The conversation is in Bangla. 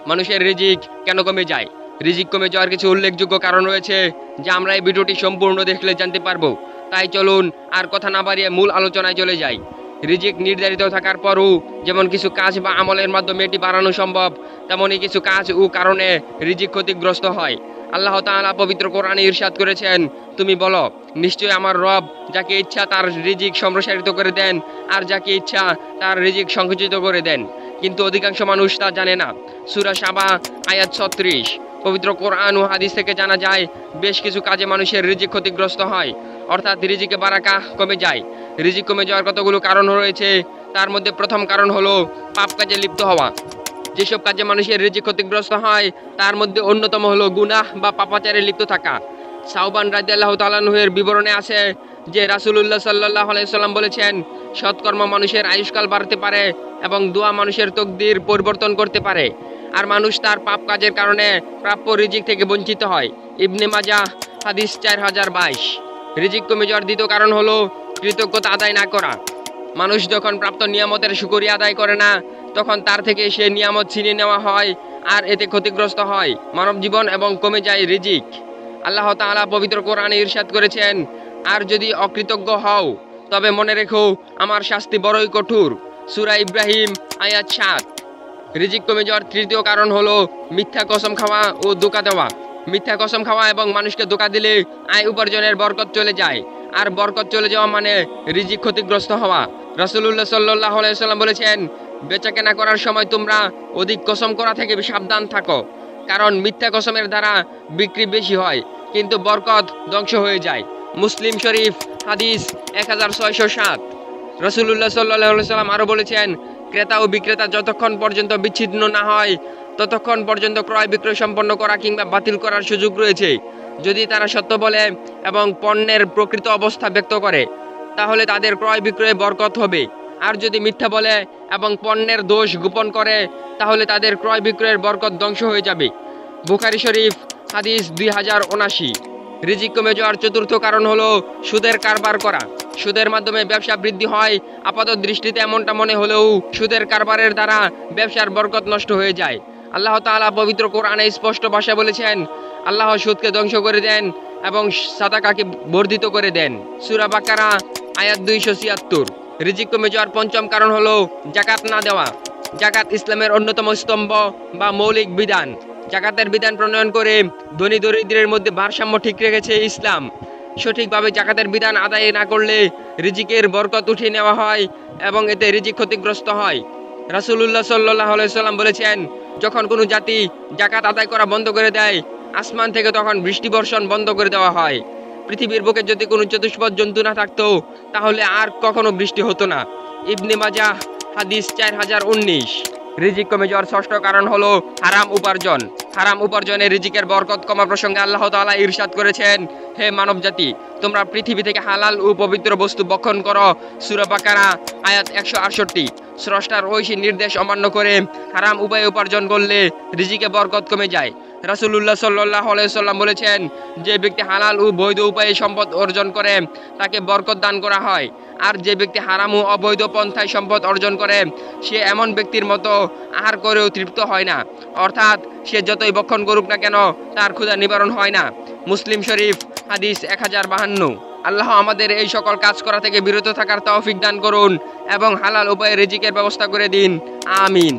মানুষের রিজিক কেন কমে যায়? রিজিক কমে যাওয়ার কিছু উল্লেখযোগ্য কারণ রয়েছে, যা আমরা এই ভিডিওটি সম্পূর্ণ দেখলে জানতে পারবো। তাই চলুন আর কথা না বাড়িয়ে মূল আলোচনায় চলে যাই। রিজিক নির্ধারিত থাকার পরও যেমন কিছু কাজ বা আমলের মাধ্যমে এটি বাড়ানো সম্ভব, তেমনই কিছু কাজ ও কারণে রিজিক ক্ষতিগ্রস্ত হয়। আল্লাহ তাআলা পবিত্র কোরআনে ইরশাদ করেছেন, তুমি বলো, নিশ্চয়ই আমার রব যাকে ইচ্ছা তার রিজিক সম্প্রসারিত করে দেন, আর যাকে ইচ্ছা তার রিজিক সংকুচিত করে দেন, কিন্তু অধিকাংশ মানুষ তা জানে না। সূরা সাবা আয়াত ৩৬। পবিত্র কোরআন ও হাদিস থেকে জানা যায়, বেশ কিছু কাজে মানুষের রিজিক ক্ষতিগ্রস্ত হয়, অর্থাৎ রিজিকে বারাকা কমে যায়। রিজিক কমে যাওয়ার কতগুলো কারণ রয়েছে, তার মধ্যে প্রথম কারণ হলো পাপ কাজে লিপ্ত হওয়া। যেসব কাজে মানুষের রিজিক ক্ষতিগ্রস্ত হয় তার মধ্যে অন্যতম হলো গুনাহ বা পাপাচারে লিপ্ত থাকা। সাওবান রাদিয়াল্লাহু তাআলা আনহু-এর বিবরণে আছে যে রাসূলুল্লাহ সাল্লাল্লাহু আলাইহি সাল্লাম বলেছেন, সৎকর্ম মানুষের আয়ুষ্কাল বাড়াতে পারে এবং দোয়া মানুষের তকদির পরিবর্তন করতে পারে, আর মানুষ তার পাপ কাজের কারণে প্রাপ্য রিজিক থেকে বঞ্চিত হয়। ইবনে মাজাহ হাদিস 4022। রিজিক কমে যাওয়ার দ্বিতীয় কারণ হলো কৃতজ্ঞতা আদায় না করা। মানুষ যখন প্রাপ্ত নিয়ামতের শুকরিয়া আদায় করে না, তখন তার থেকে সে নিয়ামত ছিনিয়ে নেওয়া হয়, আর এতে ক্ষতিগ্রস্ত হয় মানব জীবন এবং কমে যায় রিজিক। আল্লাহ তাআলা পবিত্র কোরআনে ইরশাদ করেছেন, আর যদি অকৃতজ্ঞ হও তবে মনে রেখো আমার শাস্তি বড়ই কঠোর। সূরা ইব্রাহিম আয়াত ৭। রিজিক কমে যাওয়ার তৃতীয় কারণ হলো মিথ্যা কসম খাওয়া ও ধোঁকা দেওয়া। মিথ্যা কসম খাওয়া এবং মানুষকে ধোঁকা দিলে আয় উপার্জনের বরকত চলে যায়, আর বরকত চলে যাওয়া মানে রিজিক ক্ষতিগ্রস্ত হওয়া। রাসূলুল্লাহ সাল্লাল্লাহু আলাইহি সাল্লাম বলেছেন, বেচাকেনা করার সময় তোমরা অধিক কসম করা থেকে সাবধান থাকো, কারণ মিথ্যা কসমের দ্বারা বিক্রি বেশি হয় কিন্তু বরকত ধ্বংস হয়ে যায়। মুসলিম শরীফ হাদিস 1607। রাসূলুল্লাহ সাল্লাল্লাহু আলাইহি সাল্লাম আরও বলেছেন, ক্রেতা ও বিক্রেতা যতক্ষণ পর্যন্ত বিচ্ছিন্ন না হয় ততক্ষণ পর্যন্ত ক্রয় বিক্রয় সম্পন্ন করা কিংবা বাতিল করার সুযোগ রয়েছে। যদি তারা সত্য বলে এবং পণ্যের প্রকৃত অবস্থা ব্যক্ত করে, তাহলে তাদের ক্রয় বিক্রয়ে বরকত হবে, আর যদি মিথ্যা বলে এবং পণ্যের দোষ গোপন করে, তাহলে তাদের ক্রয় বিক্রয়ের বরকত ধ্বংস হয়ে যাবে। বুখারী শরীফ হাদিস 2079। রিজিক কমে যাওয়ার চতুর্থ কারণ হলো সুদের কারবার করা। সুদের মাধ্যমে ব্যবসা বৃদ্ধি হয়, আপাত দৃষ্টিতে এমনটা মনে হলেও সুদের কারবারের দ্বারা ব্যবসার বরকত নষ্ট হয়ে যায়। আল্লাহ তাআলা পবিত্র কোরআনে স্পষ্ট ভাষায় বলেছেন, আল্লাহ সুদকে ধ্বংস করে দেন এবং সাদাকাকে বর্ধিত করে দেন। সূরা বাকারা আয়াত 276। রিজিক কমে যাওয়ার পঞ্চম কারণ হলো যাকাত না দেওয়া। যাকাত ইসলামের অন্যতম স্তম্ভ বা মৌলিক বিধান। যাকাতের বিধান প্রণয়ন করে ধনী দরিদ্রের মধ্যে ভারসাম্য ঠিক রেখেছে ইসলাম। সঠিকভাবে যাকাতের বিধান আদায় না করলে রিজিকের বরকত উঠিয়ে নেওয়া হয় এবং এতে রিজিক ক্ষতিগ্রস্ত হয়। রাসূলুল্লাহ সাল্লাল্লাহু আলাইহি সাল্লাম বলেছেন, যখন কোনো জাতি যাকাত আদায় করা বন্ধ করে দেয়, আসমান থেকে তখন বৃষ্টি বর্ষণ বন্ধ করে দেওয়া হয়। পৃথিবীর বুকে যদি কোনো চতুষ্পদ জন্তু না থাকতো, তাহলে আর কখনো বৃষ্টি হতো না। ইবনে মাজাহ হাদিস 4019। রিজিক কমে যাওয়ার ষষ্ঠ কারণ হলো হারাম উপার্জন। হারাম উপার্জনে রিজিকের বরকত কমা প্রসঙ্গে আল্লাহ তাআলা ইরশাদ করেছেন, হে মানব জাতি, তোমরা পৃথিবী থেকে হালাল ও পবিত্র বস্তু ভক্ষণ করো। সূরা বাকারা আয়াত 168। স্রষ্টার ঐশী নির্দেশ অমান্য করে হারাম উপায়ে উপার্জন করলে রিজিকে বরকত কমে যায়। রাসূলুল্লাহ সাল্লাল্লাহু আলাইহি সাল্লাম বলেছেন, যে ব্যক্তি হালাল ও বৈধ উপায়ে সম্পদ অর্জন করে তাকে বরকত দান করা হয়, আর যে ব্যক্তি হারাম ও অবৈধ পন্থায় সম্পদ অর্জন করে সে এমন ব্যক্তির মতো আহার করেও তৃপ্ত হয় না, অর্থাৎ সে যতই ভক্ষণ করুক না কেন তার ক্ষুধা নিবারণ হয় না। মুসলিম শরীফ হাদিস 1052। আল্লাহ আমাদের এই সকল কাজ করা থেকে বিরত থাকার তৌফিক দান করুন এবং হালাল উপায়ে রিজিকের ব্যবস্থা করে দিন। আমিন।